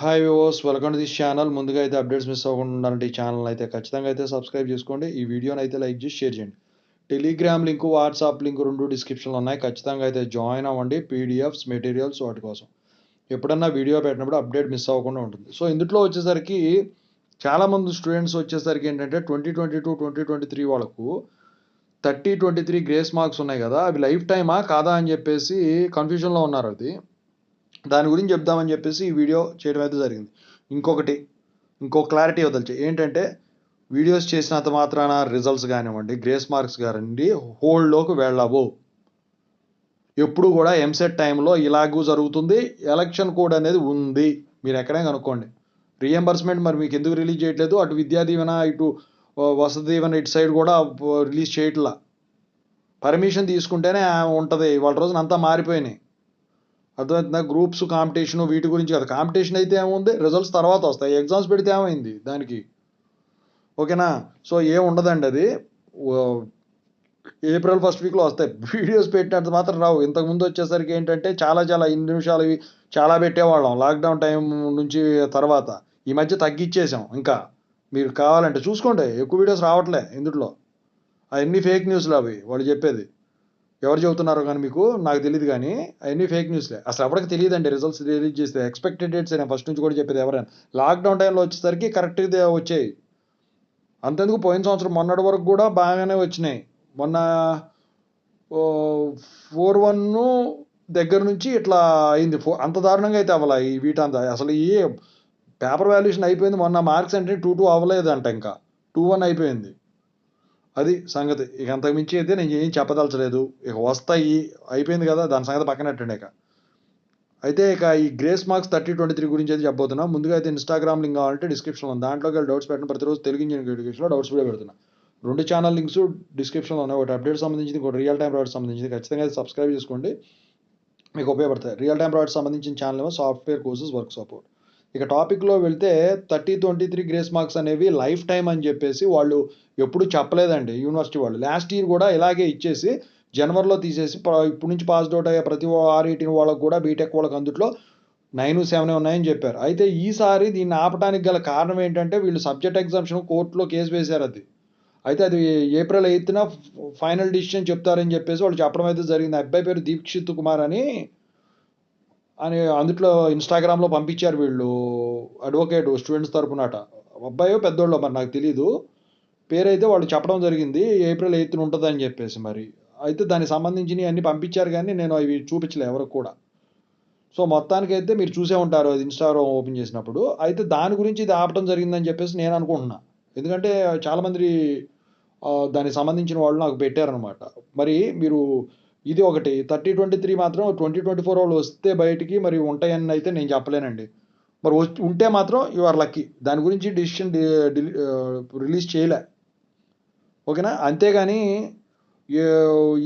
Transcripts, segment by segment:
Hi viewers, welcome to this channel. ముందుగా అయితే updates miss అవ్వకుండా ఉండాలంటే ఈ ఛానల్ అయితే ఖచ్చితంగా అయితే సబ్స్క్రైబ్ చేసుకోండి. ఈ వీడియోని అయితే లైక్ చేసి షేర్ చేయండి. టెలిగ్రామ్ లింక్, వాట్సాప్ లింక్ రెండు డిస్క్రిప్షన్లో ఉన్నాయి. ఖచ్చితంగా అయితే జాయిన్ అవ్వండి. పీడిఎఫ్స్, మెటీరియల్స్ వాటి కోసం. ఎప్పుడన్నా వీడియో పెట్టినప్పుడు అప్డేట్ మిస్ అవ్వకుండా ఉంటుంది. సో ఇందులో వచ్చేసరికి చాలామంది స్టూడెంట్స్ వచ్చేసరికి ఏంటంటే 2022, 2023 వాళ్ళకు 23 గ్రేస్ మార్క్స్ ఉన్నాయి కదా, అవి లైఫ్ టైమా కాదా అని చెప్పేసి కన్ఫ్యూజన్లో ఉన్నారు. దాని గురించి చెప్దామని చెప్పేసి ఈ వీడియో చేయడం అయితే జరిగింది. ఇంకో క్లారిటీ వదల్చి ఏంటంటే, వీడియోస్ చేసినంత మాత్రాన రిజల్ట్స్ కానివ్వండి, గ్రేస్ మార్క్స్ కానివ్వండి హోల్డ్లోకి వెళ్ళవు. ఎప్పుడు కూడా ఎంసెట్ టైంలో ఇలాగూ జరుగుతుంది. ఎలక్షన్ కోడ్ అనేది ఉంది, మీరు ఎక్కడైనా కనుక్కోండి. రీఎంబర్స్మెంట్ మరి మీకు ఎందుకు రిలీజ్ చేయట్లేదు? అటు విద్యా దీవెన, ఇటు వసతి దీవెన, ఇటు సైడ్ కూడా రిలీజ్ చేయట్లా. పర్మిషన్ తీసుకుంటేనే ఉంటుంది. వాళ్ళ రోజున అంతా మారిపోయినాయి. అర్థమవుతుందా? గ్రూప్స్ కాంపిటీషన్ వీటి గురించి కదా. కాంపిటీషన్ అయితే ఏముంది, రిజల్ట్స్ తర్వాత వస్తాయి. ఎగ్జామ్స్ పెడితే ఏమైంది దానికి? ఓకేనా? సో ఏం ఉండదండి అది. ఏప్రిల్ ఫస్ట్ వీక్లో వస్తాయి. వీడియోస్ పెట్టినంత మాత్రం రావు. ఇంతకుముందు వచ్చేసరికి ఏంటంటే చాలా ఇన్ని నిమిషాలు చాలా పెట్టేవాళ్ళం లాక్డౌన్ టైం నుంచి. తర్వాత ఈ మధ్య తగ్గించేసాం. ఇంకా మీరు కావాలంటే చూసుకోండి, ఎక్కువ వీడియోస్ రావట్లే ఇందులో. అవన్నీ ఫేక్ న్యూస్లు అవి వాళ్ళు చెప్పేది. ఎవరు చెబుతున్నారో కానీ మీకు నాకు తెలియదు, కానీ అవన్నీ ఫేక్ న్యూస్లే. అసలు ఎవరికి తెలియదండి రిజల్ట్స్ రిలీజ్ చేస్తే. ఎక్స్పెక్టెడ్ డేట్స్ అయినా ఫస్ట్ నుంచి కూడా చెప్పేది ఎవరైనా. లాక్డౌన్ టైంలో వచ్చేసరికి కరెక్ట్గా వచ్చాయి. అంతెందుకు, పోయిన సంవత్సరం మొన్నటి వరకు కూడా బాగానే వచ్చినాయి. మొన్న 4-1 దగ్గర నుంచి ఇట్లా అయింది. అంత దారుణంగా అయితే అవ్వాల ఈ వీటంతా. అసలు ఈ పేపర్ వాల్యుయేషన్ అయిపోయింది. మొన్న మార్క్స్ అంటే 2-2 అవ్వలేదంట, ఇంకా 2-1 అయిపోయింది. అది సంగతి. ఇక అంతకుమించి అయితే నేను ఏం చెప్పదలచలేదు. ఇక వస్తాయి, అయిపోయింది కదా, దాని సంగతి పక్కనట్టండి. అయితే ఇక ఈ గ్రేస్ మార్క్స్ 30-23 గురించి అయితే చెప్పబోతున్నా. ముందుగా అయితే ఇన్స్టాగ్రామ్ లింక్ కావాలంటే డిస్క్రిప్షన్లో ఉంది. దాంట్లోకి వెళ్ళి డౌట్స్ పెట్టిన ప్రతిరోజు తెలుగు ఇంజనీరింగ్ ఎడ్యుకేషన్లో డౌట్స్ వీడియో పెడుతున్నా. 2 ఛానల్ లింక్స్ డిస్క్రిప్షన్లో ఉన్నాయి. ఒకటి అప్డేట్ సంబంధించింది, ఇంకోటి రియల్ టైం ప్రాజెక్ట్ సంబంధించింది. ఖచ్చితంగా అయితే సబ్స్క్రైబ్ చేసుకోండి, మీకు ఉపయోగపడతాయి. రియల్ టైం ప్రాజెక్ట్ సంబంధించిన ఛానల్ ఏమో సాఫ్ట్వేర్ కోర్సెస్, వర్క్ సపోర్ట్. ఇక టాపిక్లో వెళ్తే 30-23 గ్రేస్ మార్క్స్ అనేవి లైఫ్ టైం అని చెప్పేసి వాళ్ళు ఎప్పుడు చెప్పలేదండి యూనివర్సిటీ వాళ్ళు. లాస్ట్ ఇయర్ కూడా ఇలాగే ఇచ్చేసి జనవరిలో తీసేసి ఇప్పుడు నుంచి పాస్డ్ అవుట్ అయ్యే ప్రతి R18 వాళ్ళకు కూడా, బీటెక్ వాళ్ళకి అందుట్లో 9-7 ఉన్నాయని చెప్పారు. అయితే ఈసారి దీన్ని ఆపడానికి గల కారణం ఏంటంటే, వీళ్ళు సబ్జెక్ట్ ఎగ్జామ్షన్ కోర్టులో కేసు వేశారు. అయితే అది ఏప్రిల్ 8న ఫైనల్ డిసిషన్ చెప్తారని చెప్పేసి వాళ్ళు చెప్పడం అయితే జరిగింది. అబ్బాయి పేరు దీక్షిత్ కుమార్ అని అందుట్లో ఇన్స్టాగ్రామ్లో పంపించారు వీళ్ళు, అడ్వకేట్ స్టూడెంట్స్ తరపునట. అబ్బాయో పెద్దోళ్ళు మరి నాకు తెలీదు. పేరైతే వాళ్ళు చెప్పడం జరిగింది, ఏప్రిల్ 8న ఉంటుందని చెప్పేసి. మరి అయితే దానికి సంబంధించినవి అన్నీ పంపించారు, కానీ నేను అవి చూపించలే ఎవరికి కూడా. సో మొత్తానికైతే మీరు చూసే ఉంటారు అది ఇన్స్టాగ్రామ్ ఓపెన్ చేసినప్పుడు. అయితే దాని గురించి ఇది ఆపడం జరిగిందని చెప్పేసి నేను అనుకుంటున్నా. ఎందుకంటే చాలామంది దానికి సంబంధించిన వాళ్ళు నాకు పెట్టారనమాట. మరి మీరు ఇది ఒకటి 30-23 మాత్రం 2024 వాళ్ళు వస్తే బయటికి మరి ఉంటాయని అయితే నేను చెప్పలేనండి. మరి ఉంటే మాత్రం యు ఆర్ లక్కీ. దాని గురించి డిసిషన్ రిలీజ్ చేయలే. ఓకేనా? అంతేగాని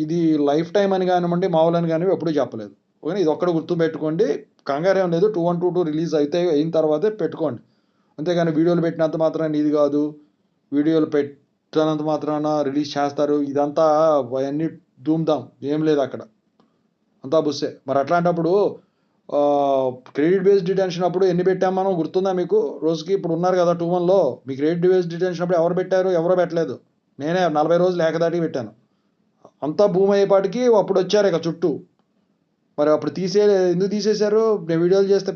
ఇది లైఫ్ టైం అని కానివ్వండి, మామూలు అని కానివ్వండి ఎప్పుడూ చెప్పలేదు. ఓకేనా? ఇది ఒక్కటి గుర్తుపెట్టుకోండి. కంగారేం లేదు. 2122 రిలీజ్ అయిన తర్వాతే పెట్టుకోండి. అంతేగాని వీడియోలు పెట్టినంత మాత్రాన ఇది కాదు, వీడియోలు పెట్టినంత మాత్రాన రిలీజ్ చేస్తారు, ఇదంతా అవన్నీ ధూమ్ధామ్ ఏం లేదు అక్కడ, అంతా బుస్సే. మరి అట్లాంటప్పుడు క్రెడిట్ బేస్డ్ డిటెన్షన్ అప్పుడు ఎన్ని పెట్టాం మనం, గుర్తుందా మీకు? రోజుకి ఇప్పుడు ఉన్నారు కదా 2-1లో, మీ క్రెడిట్ బేస్డ్ డిటెన్షన్ అప్పుడు ఎవరు పెట్టారు? ఎవరో పెట్టలేదు. నేనే 40 రోజులు ఏకదాటికి పెట్టాను. అంతా భూమి అయ్యేపాటికి అప్పుడు వచ్చారు ఇక చుట్టూ. మరి అప్పుడు ఎందుకు తీసేశారు? నేను వీడియోలు చేస్తే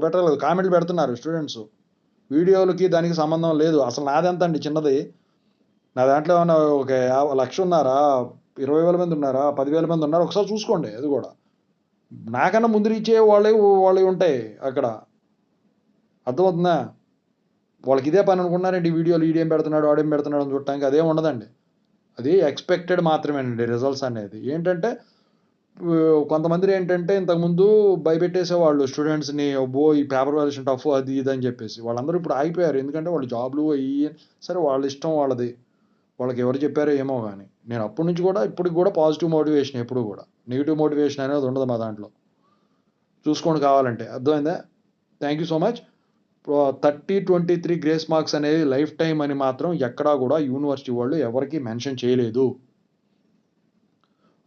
పెట్టలేదు, కామెంట్లు పెడుతున్నారు స్టూడెంట్స్. వీడియోలకి దానికి సంబంధం లేదు. అసలు నాదెంత అండి చిన్నది. నా దాంట్లో ఏమన్నా ఒక 1,00,000 ఉన్నారా, 20,000 మంది ఉన్నారా, 10,000 మంది ఉన్నారు? ఒకసారి చూసుకోండి. అది కూడా నాకన్నా ముందు రీచ్ అయ్యే వాళ్ళవి ఉంటాయి అక్కడ. అర్థమవుతుందా? వాళ్ళకి ఇదే పని అనుకున్నారండి, వీడియోలు ఈడేం పెడుతున్నాడు, ఆడేం పెడుతున్నాడు అని చూడటానికి. అదేం ఉండదండి. అది ఎక్స్పెక్టెడ్ మాత్రమేనండి రిజల్ట్స్ అనేది. ఏంటంటే కొంతమంది ఏంటంటే ఇంతకుముందు భయపెట్టేసేవాళ్ళు స్టూడెంట్స్ని, ఈ పేపర్ వాల్యుయేషన్ టఫ్ అది ఇది అని చెప్పేసి. వాళ్ళందరూ ఇప్పుడు ఆగిపోయారు. ఎందుకంటే వాళ్ళు జాబ్లు అయ్యి, సరే వాళ్ళ ఇష్టం వాళ్ళది, వాళ్ళకి ఎవరు చెప్పారో ఏమో. కానీ నేను అప్పటి నుంచి కూడా ఇప్పటికి కూడా పాజిటివ్ మోటివేషన్, ఎప్పుడు కూడా నెగిటివ్ మోటివేషన్ అనేది ఉండదు మా దాంట్లో. చూసుకోండి కావాలంటే. అర్థమైందా? Thank you so much. 30-23 grace marks అనేది లైఫ్ టైం అని మాత్రం ఎక్కడా కూడా యూనివర్సిటీ వాళ్ళు ఎవరికి మెన్షన్ చేయలేదు.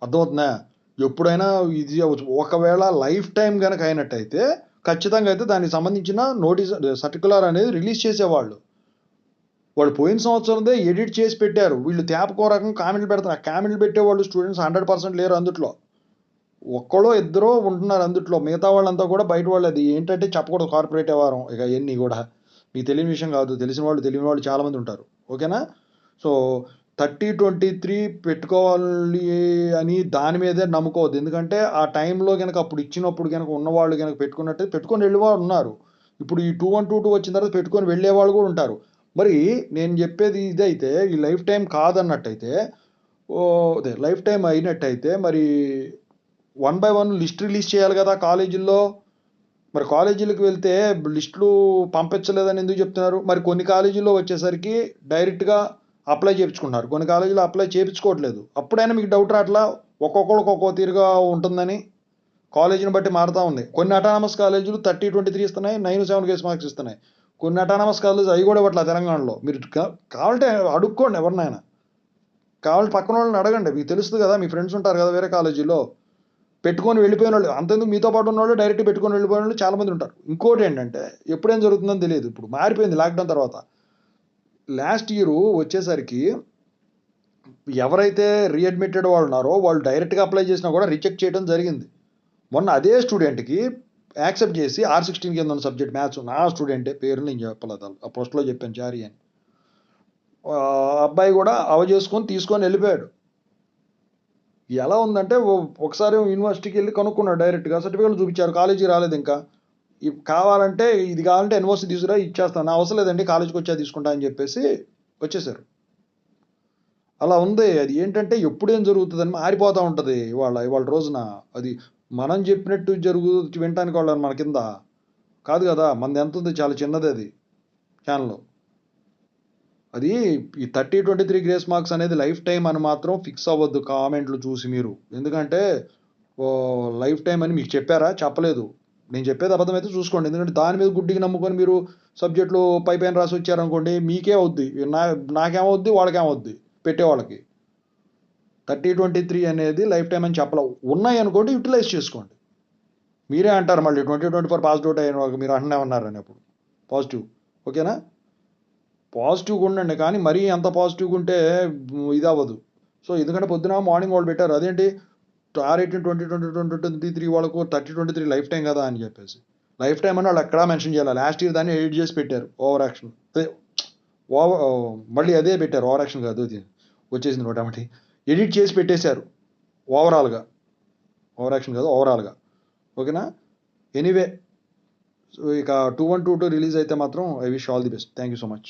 అర్థమవుతుందా? ఎప్పుడైనా ఇది ఒకవేళ లైఫ్ టైం కనుక అయినట్టయితే ఖచ్చితంగా అయితే దానికి సంబంధించిన నోటీస్ సర్టికులర్ అనేది రిలీజ్ చేసేవాళ్ళు. వాళ్ళు పోయిన సంవత్సరందే ఎడిట్ చేసి పెట్టారు. వీళ్ళు తేపకో రకం కామెంట్లు పెడుతున్నారు. కామెంట్లు పెట్టేవాళ్ళు స్టూడెంట్స్ 100% లేరు అందుట్లో. ఒక్కళ్ళో ఇద్దరో ఉంటున్నారు అందుట్లో. మిగతా వాళ్ళంతా కూడా బయట వాళ్ళు. అది ఏంటంటే చెప్పకూడదు కార్పొరేట్ వ్యవహారం. ఇక ఇయన్నీ కూడా మీకు తెలియని విషయం కాదు. తెలిసిన వాళ్ళు తెలియని వాళ్ళు చాలామంది ఉంటారు. ఓకేనా? సో 30-23 పెట్టుకోవాలి అని దాని మీదే నమ్ముకోవద్దు. ఎందుకంటే ఆ టైంలో గనక అప్పుడు ఇచ్చినప్పుడు గనక ఉన్నవాళ్ళు గనక పెట్టుకున్నట్టు పెట్టుకొని వెళ్ళేవాళ్ళు ఉన్నారు. ఇప్పుడు ఈ 2122 వచ్చిన తర్వాత పెట్టుకొని వెళ్ళేవాళ్ళు కూడా ఉంటారు. మరి నేను చెప్పేది ఇదైతే ఈ లైఫ్ టైం కాదన్నట్టయితే అదే లైఫ్ టైం అయినట్టయితే మరి 1 బై 1 లిస్ట్ రిలీజ్ చేయాలి కదా కాలేజీల్లో. మరి కాలేజీలకు వెళ్తే లిస్టులు పంపించలేదని ఎందుకు చెప్తున్నారు? మరి కొన్ని కాలేజీల్లో వచ్చేసరికి డైరెక్ట్గా అప్లై చేయించుకుంటున్నారు. కొన్ని కాలేజీలో అప్లై చేయించుకోవట్లేదు. అప్పుడైనా మీకు డౌట్ రావట్లా ఒక్కొక్కరికి ఒక్కో తీరుగా ఉంటుందని? కాలేజీని బట్టి మారుతూ ఉంది. కొన్ని అటానమస్ కాలేజీలు 30-23 ఇస్తున్నాయి, 9-7 గ్రేస్ మార్క్స్ ఇస్తున్నాయి. కొన్ని అటానమస్ కాలేజీలు అవి కూడా ఇవ్వట్లా తెలంగాణలో. మీరు కావాలంటే అడుక్కోండి ఎవరినైనా. కావాలంటే పక్కన వాళ్ళని అడగండి. మీకు తెలుస్తుంది కదా, మీ ఫ్రెండ్స్ ఉంటారు కదా వేరే కాలేజీలో. పెట్టుకొని వెళ్ళిపోయిన వాళ్ళు అంతెందుకు మీతో పాటు ఉన్న వాళ్ళు డైరెక్ట్ పెట్టుకొని వెళ్ళిపోయిన వాళ్ళు చాలామంది ఉంటారు. ఇంకోటి ఏంటంటే ఎప్పుడేం జరుగుతుందని తెలియదు. ఇప్పుడు మారిపోయింది లాక్డౌన్ తర్వాత. లాస్ట్ ఇయర్ వచ్చేసరికి ఎవరైతే రీఅడ్మిటెడ్ వాళ్ళు ఉన్నారో వాళ్ళు డైరెక్ట్గా అప్లై చేసినా కూడా రిజెక్ట్ చేయడం జరిగింది. మొన్న అదే స్టూడెంట్కి యాక్సెప్ట్ చేసి R16 కింద ఉన్న సబ్జెక్ట్ మ్యాథ్స్ నా స్టూడెంటే, పేరు నేను చెప్పలేదు, ఆ పోస్ట్లో చెప్పాను చారి అని. అబ్బాయి కూడా చేసుకొని తీసుకొని వెళ్ళిపోయాడు. ఎలా ఉందంటే ఒకసారి యూనివర్సిటీకి వెళ్ళి కనుక్కున్నాడు, డైరెక్ట్గా సర్టిఫికేట్లు చూపించారు, కాలేజీ రాలేదు ఇంకా. కావాలంటే ఇది కావాలంటే యూనివర్సిటీ తీసుకురా ఇచ్చేస్తాను, నా అవసరం లేదండి కాలేజీకి వచ్చా తీసుకుంటా అని చెప్పేసి వచ్చేసారు. అలా ఉంది. అది ఏంటంటే ఎప్పుడేం జరుగుతుందని మారిపోతూ ఉంటుంది ఇవాళ రోజున. అది మనం చెప్పినట్టు వినటానికి వాళ్ళు మన కింద కాదు కదా. మనది ఎంత ఉంది, చాలా చిన్నది అది ఛానల్. అది ఈ 30-23 గ్రేస్ మార్క్స్ అనేది లైఫ్ టైం అని మాత్రం ఫిక్స్ అవ్వద్దు కామెంట్లు చూసి మీరు. ఎందుకంటే లైఫ్ టైం అని మీకు చెప్పారా? చెప్పలేదు. నేను చెప్పేది అబద్ధమైతే చూసుకోండి. ఎందుకంటే దాని మీద గుడ్డికి నమ్ముకొని మీరు సబ్జెక్టులు పైన రాసి వచ్చారనుకోండి, మీకే అవుద్ది, నాకేమవుద్ది, వాళ్ళకేమవుద్ది పెట్టేవాళ్ళకి. 30-23 అనేది లైఫ్ టైం అని చెప్పలేవు. ఉన్నాయి అనుకోండి, యూటిలైజ్ చేసుకోండి. మీరే అంటారు మళ్ళీ 2024 పాస్ అవుట్ అయిన వాళ్ళకి మీరు అంటనే ఉన్నారని. అప్పుడు పాజిటివ్. ఓకేనా? పాజిటివ్గా ఉండండి, కానీ మరీ అంత పాజిటివ్గా ఉంటే ఇది అవ్వదు. సో ఎందుకంటే పొద్దున మార్నింగ్ వాళ్ళు పెట్టారు, అదేంటి R18 2023 వాళ్ళకు 30-23 లైఫ్ టైం కదా అని చెప్పేసి. లైఫ్ టైం అని వాళ్ళు ఎక్కడా మెన్షన్ చేయాలి. లాస్ట్ ఇయర్ దాన్ని ఎడిట్ చేసి పెట్టారు. Over action. అదే మళ్ళీ అదే పెట్టారు. ఓవర్ యాక్షన్ కాదు, అది వచ్చేసింది ఒకటి ఎడిట్ చేసి పెట్టేశారు ఓవరాల్గా. ఓవర్ యాక్షన్ కాదు, ఓవరాల్గా. ఓకేనా? ఎనీవే, సో ఇక 2122 రిలీజ్ అయితే మాత్రం I wish all the best. Thank you so much.